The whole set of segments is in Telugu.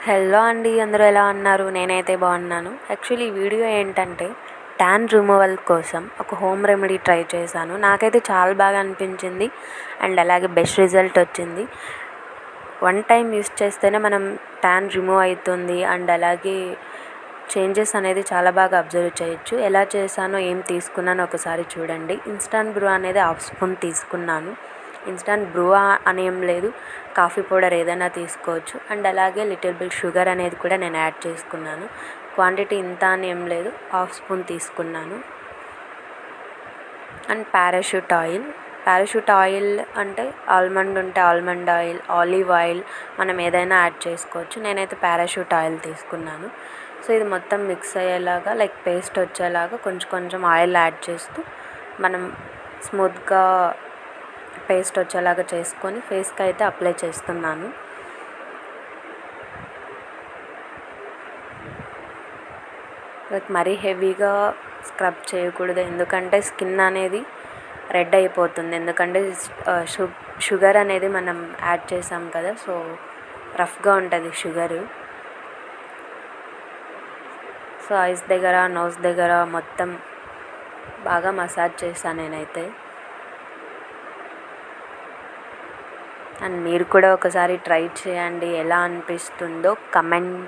హలో అండి, అందరూ ఎలా ఉన్నారు? నేనైతే బాగున్నాను. యాక్చువల్లీ ఈ వీడియో ఏంటంటే ట్యాన్ రిమూవల్ కోసం ఒక హోమ్ రెమెడీ ట్రై చేశాను. నాకైతే చాలా బాగా అనిపించింది అండ్ అలాగే బెస్ట్ రిజల్ట్ వచ్చింది. వన్ టైం యూస్ చేస్తేనే మనం ట్యాన్ రిమూవ్ అవుతుంది అండ్ అలాగే చేంజెస్ అనేది చాలా బాగా అబ్జర్వ్ చేయొచ్చు. ఎలా చేశానో ఏం తీసుకున్నానో ఒకసారి చూడండి. ఇన్స్టాంట్ బ్రూ అనేది హాఫ్ స్పూన్ తీసుకున్నాను. ఇన్స్టాంట్ బ్రూ అనేం లేదు, కాఫీ పౌడర్ ఏదైనా తీసుకోవచ్చు. అండ్ అలాగే లిటిల్ బిట్ షుగర్ అనేది కూడా నేను యాడ్ చేసుకున్నాను. క్వాంటిటీ ఇంత అని ఏం లేదు, హాఫ్ స్పూన్ తీసుకున్నాను. అండ్ పారాషూట్ ఆయిల్ అంటే ఆల్మండ్ ఉంటే ఆల్మండ్ ఆయిల్, ఆలివ్ ఆయిల్ మనం ఏదైనా యాడ్ చేసుకోవచ్చు. నేనైతే పారాషూట్ ఆయిల్ తీసుకున్నాను. సో ఇది మొత్తం మిక్స్ అయ్యేలాగా లైక్ పేస్ట్ వచ్చేలాగా కొంచెం కొంచెం ఆయిల్ యాడ్ చేస్తూ మనం స్మూత్గా పేస్ట్ వచ్చేలాగా చేసుకొని ఫేస్కి అయితే అప్లై చేస్తున్నాను. లైక్ మరీ హెవీగా స్క్రబ్ చేయకూడదు, ఎందుకంటే స్కిన్ అనేది రెడ్ అయిపోతుంది. ఎందుకంటే షుగర్ అనేది మనం యాడ్ చేసాం కదా, సో రఫ్గా ఉంటుంది షుగరు. సో ఐస్ దగ్గర, నోస్ దగ్గర మొత్తం బాగా మసాజ్ చేశాను నేనైతే. అండ్ మీరు కూడా ఒకసారి ట్రై చేయండి, ఎలా అనిపిస్తుందో కమెంట్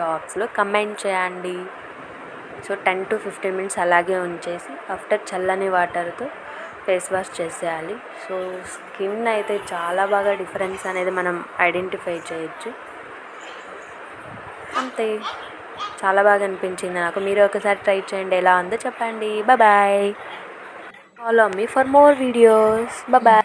బాక్స్లో కమెంట్ చేయండి. సో 10 to 15 మినిట్స్ అలాగే ఉంచేసి ఆఫ్టర్ చల్లని వాటర్తో ఫేస్ వాష్ చేసేయాలి. సో స్కిన్ అయితే చాలా బాగా డిఫరెన్స్ అనేది మనం ఐడెంటిఫై చేయొచ్చు. అంతే, చాలా బాగా అనిపించింది నాకు. మీరు ఒకసారి ట్రై చేయండి, ఎలా ఉందో చెప్పండి. Bye. Follow me for more videos. Bye.